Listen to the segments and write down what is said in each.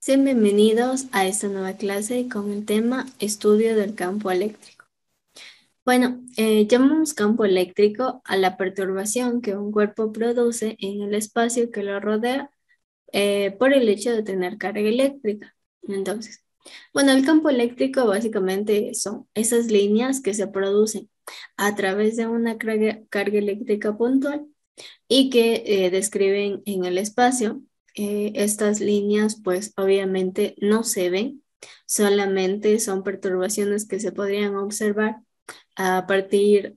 Sean bienvenidos a esta nueva clase con el tema Estudio del campo eléctrico. Bueno, llamamos campo eléctrico a la perturbación que un cuerpo produce en el espacio que lo rodea por el hecho de tener carga eléctrica. Entonces, bueno, el campo eléctrico básicamente son esas líneas que se producen a través de una carga eléctrica puntual y que describen en el espacio. Estas líneas pues obviamente no se ven, solamente son perturbaciones que se podrían observar a partir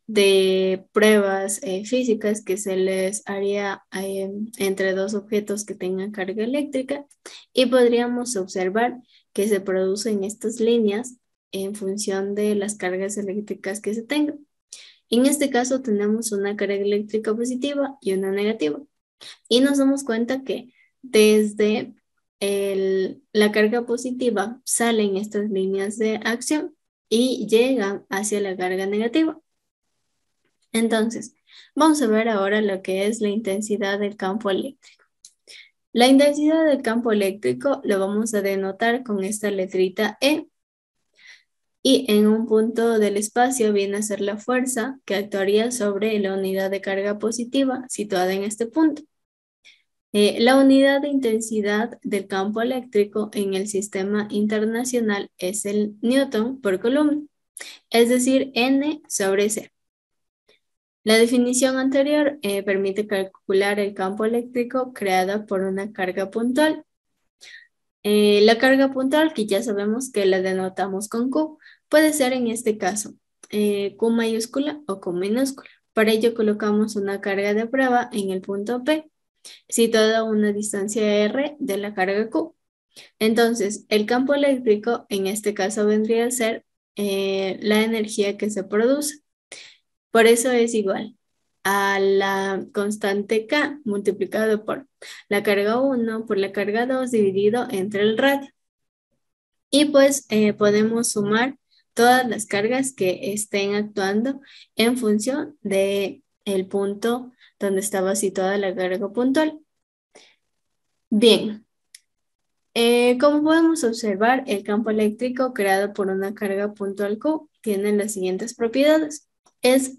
de pruebas físicas que se les haría entre dos objetos que tengan carga eléctrica y podríamos observar que se producen estas líneas en función de las cargas eléctricas que se tengan. En este caso tenemos una carga eléctrica positiva y una negativa. Y nos damos cuenta que desde la carga positiva salen estas líneas de acción y llegan hacia la carga negativa. Entonces, vamos a ver ahora lo que es la intensidad del campo eléctrico. La intensidad del campo eléctrico lo vamos a denotar con esta letrita E. Y en un punto del espacio viene a ser la fuerza que actuaría sobre la unidad de carga positiva situada en este punto. La unidad de intensidad del campo eléctrico en el sistema internacional es el newton por coulomb, es decir, N sobre C. La definición anterior permite calcular el campo eléctrico creado por una carga puntual. La carga puntual, que ya sabemos que la denotamos con Q, puede ser en este caso Q mayúscula o Q minúscula. Para ello colocamos una carga de prueba en el punto P, situada a una distancia R de la carga Q. Entonces, el campo eléctrico en este caso vendría a ser la energía que se produce. Por eso es igual a la constante K multiplicado por la carga 1 por la carga 2 dividido entre el radio. Y pues podemos sumar todas las cargas que estén actuando en función del punto donde estaba situada la carga puntual. Bien, como podemos observar, el campo eléctrico creado por una carga puntual Q tiene las siguientes propiedades. Es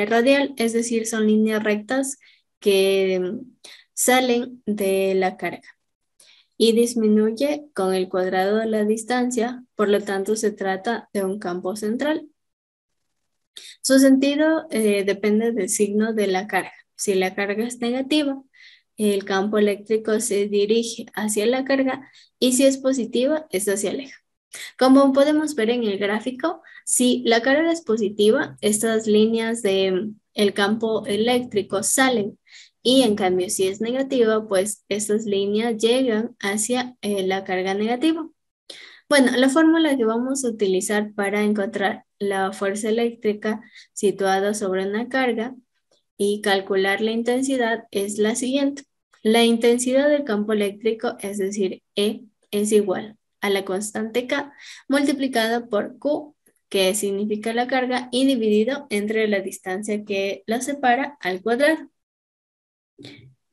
radial, es decir, son líneas rectas que salen de la carga y disminuye con el cuadrado de la distancia, por lo tanto se trata de un campo central. Su sentido depende del signo de la carga. Si la carga es negativa, el campo eléctrico se dirige hacia la carga y si es positiva, esta se aleja. Como podemos ver en el gráfico, si la carga es positiva, estas líneas del campo eléctrico salen y en cambio si es negativa, pues estas líneas llegan hacia la carga negativa. Bueno, la fórmula que vamos a utilizar para encontrar la fuerza eléctrica situada sobre una carga y calcular la intensidad es la siguiente. La intensidad del campo eléctrico, es decir, E, es igual a la constante K multiplicada por Q, que significa la carga, y dividido entre la distancia que la separa al cuadrado.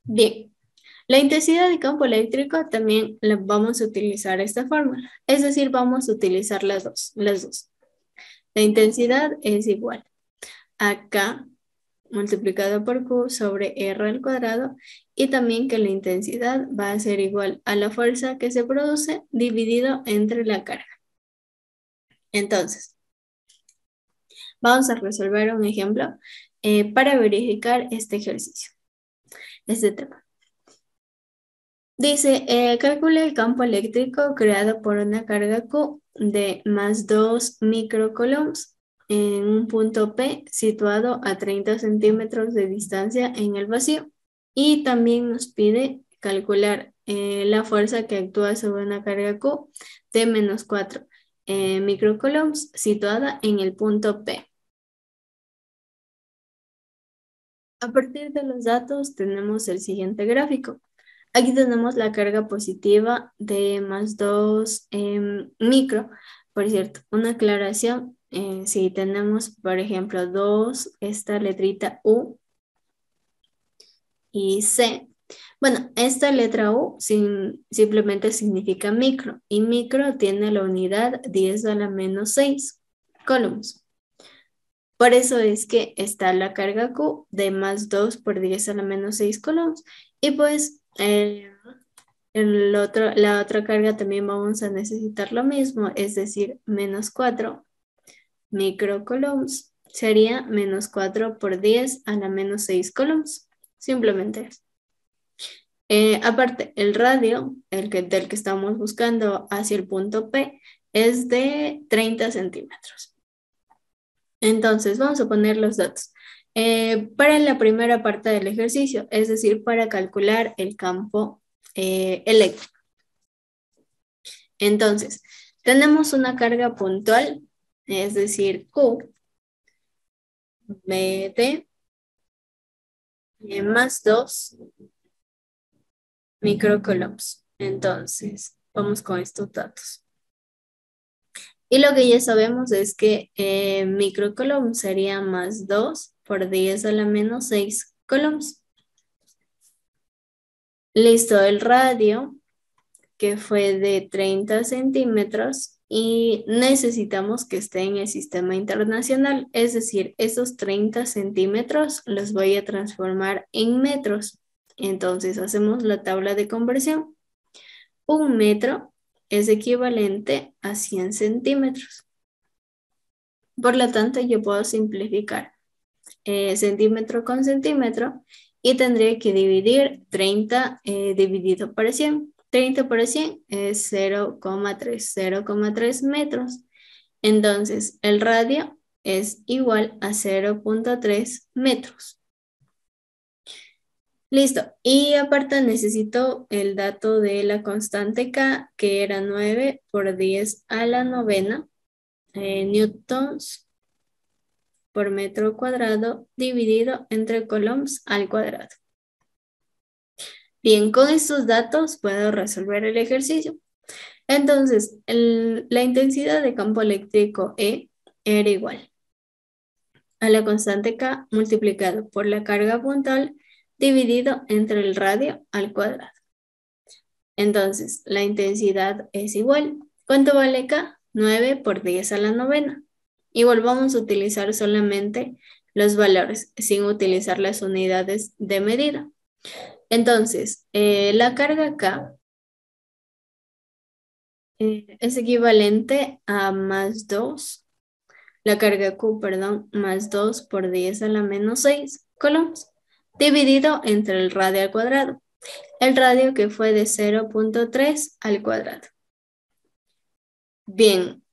Bien, la intensidad de campo eléctrico también la vamos a utilizar esta fórmula, es decir, vamos a utilizar las dos. La intensidad es igual a K multiplicado por Q sobre R al cuadrado y también que la intensidad va a ser igual a la fuerza que se produce dividido entre la carga. Entonces, vamos a resolver un ejemplo para verificar este ejercicio, este tema. Dice, calcula el campo eléctrico creado por una carga Q de más 2 microcoulombs en un punto P situado a 30 centímetros de distancia en el vacío. Y también nos pide calcular la fuerza que actúa sobre una carga Q de menos 4 microcoulombs situada en el punto P. A partir de los datos tenemos el siguiente gráfico. Aquí tenemos la carga positiva de más 2 micro. Por cierto, una aclaración, si tenemos, por ejemplo, 2, esta letrita U y C. Bueno, esta letra U simplemente significa micro y micro tiene la unidad 10 a la menos 6 coulombs. Por eso es que está la carga Q de más 2 por 10 a la menos 6 coulombs. Y pues la otra carga también vamos a necesitar lo mismo, es decir, menos 4 microcoulombs. Sería menos 4 por 10 a la menos 6 coulombs. Simplemente eso. Aparte, el radio, del que estamos buscando hacia el punto P, es de 30 centímetros. Entonces, vamos a poner los datos. Para la primera parte del ejercicio, es decir, para calcular el campo eléctrico. Entonces, tenemos una carga puntual, es decir, Q, de más 2 microcoulombs. Entonces, vamos con estos datos. Y lo que ya sabemos es que microcoulomb sería más 2 por 10 a la menos 6 coulombs. Listo, el radio, que fue de 30 centímetros, y necesitamos que esté en el sistema internacional. Es decir, esos 30 centímetros los voy a transformar en metros. Entonces, hacemos la tabla de conversión. Un metro es equivalente a 100 centímetros. Por lo tanto, yo puedo simplificar centímetro con centímetro y tendría que dividir 30 dividido por 100. 30 por 100 es 0,3 metros. Entonces, el radio es igual a 0,3 metros. Listo. Y aparte necesito el dato de la constante K, que era 9 por 10 a la novena newtons por metro cuadrado dividido entre coulombs al cuadrado. Bien, con estos datos puedo resolver el ejercicio. Entonces, la intensidad de campo eléctrico E era igual a la constante K multiplicado por la carga puntual dividido entre el radio al cuadrado. Entonces, la intensidad es igual. ¿Cuánto vale K? 9 por 10 a la novena. Igual vamos a utilizar solamente los valores sin utilizar las unidades de medida. Entonces, la carga K es equivalente a más 2, la carga Q, perdón, más 2 por 10 a la menos 6 coulombs, dividido entre el radio al cuadrado. El radio que fue de 0,3 al cuadrado. Bien,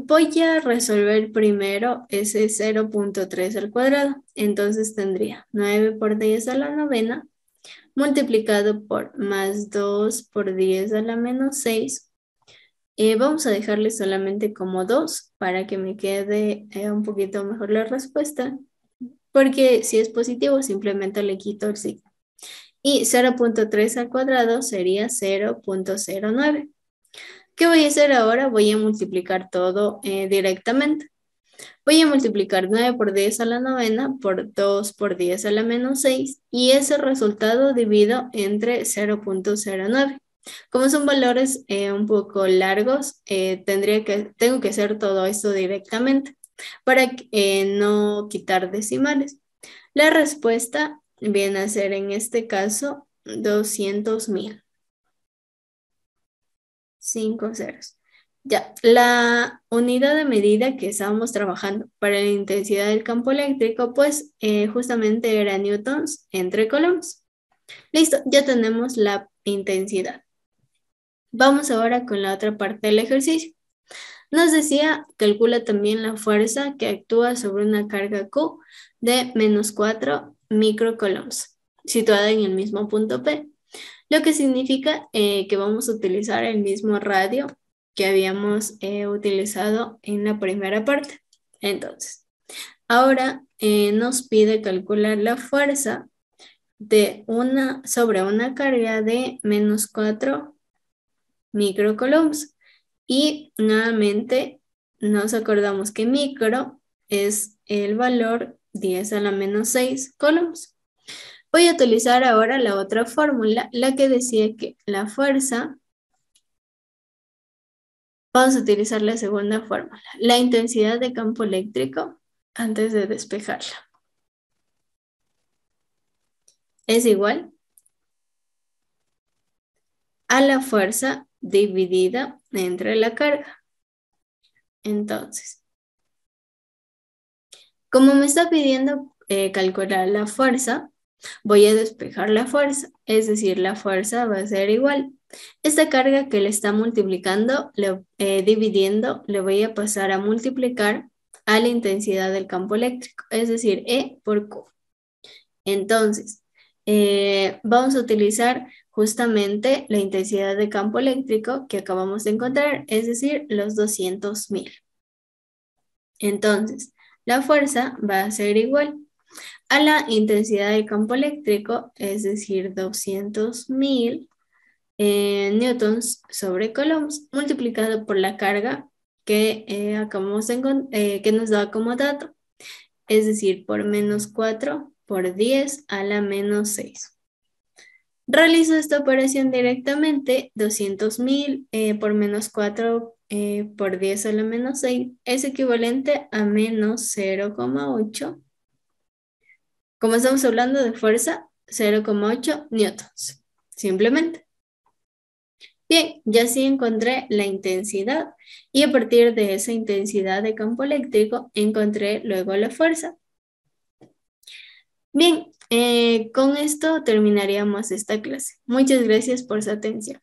voy a resolver primero ese 0,3 al cuadrado. Entonces tendría 9 por 10 a la novena multiplicado por más 2 por 10 a la menos 6. Vamos a dejarle solamente como 2 para que me quede un poquito mejor la respuesta. Porque si es positivo, simplemente le quito el signo. Y 0,3 al cuadrado sería 0,09. ¿Qué voy a hacer ahora? Voy a multiplicar todo directamente. Voy a multiplicar 9 por 10 a la novena por 2 por 10 a la menos 6 y ese resultado divido entre 0,09. Como son valores un poco largos, tengo que hacer todo esto directamente para no quitar decimales. La respuesta viene a ser en este caso 200,000. 5 ceros. Ya, la unidad de medida que estábamos trabajando para la intensidad del campo eléctrico, pues justamente era newtons entre coulombs. Listo, ya tenemos la intensidad. Vamos ahora con la otra parte del ejercicio. Nos decía, calcula también la fuerza que actúa sobre una carga Q de menos 4 microcoulombs, situada en el mismo punto P. Lo que significa que vamos a utilizar el mismo radio que habíamos utilizado en la primera parte. Entonces, ahora nos pide calcular la fuerza sobre una carga de menos 4 microcoulombs. Y nuevamente nos acordamos que micro es el valor 10 a la menos 6 coulombs. Voy a utilizar ahora la otra fórmula, la que decía que la fuerza, vamos a utilizar la segunda fórmula, la intensidad de campo eléctrico antes de despejarla. Es igual a la fuerza dividida entre la carga. Entonces, como me está pidiendo calcular la fuerza, voy a despejar la fuerza, es decir, la fuerza va a ser igual. Esta carga que le está multiplicando, dividiendo, le voy a pasar a multiplicar a la intensidad del campo eléctrico, es decir, E por Q. Entonces, vamos a utilizar justamente la intensidad de campo eléctrico que acabamos de encontrar, es decir, los 200.000. Entonces, la fuerza va a ser igual a la intensidad del campo eléctrico, es decir, 200.000 newtons sobre coulombs, multiplicado por la carga que, que nos da como dato, es decir, por menos 4 por 10 a la menos 6. Realizo esta operación directamente, 200.000 por menos 4 por 10 a la menos 6 es equivalente a menos 0,8. Como estamos hablando de fuerza, 0,8 newtons, simplemente. Bien, ya sí encontré la intensidad y a partir de esa intensidad de campo eléctrico encontré luego la fuerza. Bien, con esto terminaríamos esta clase. Muchas gracias por su atención.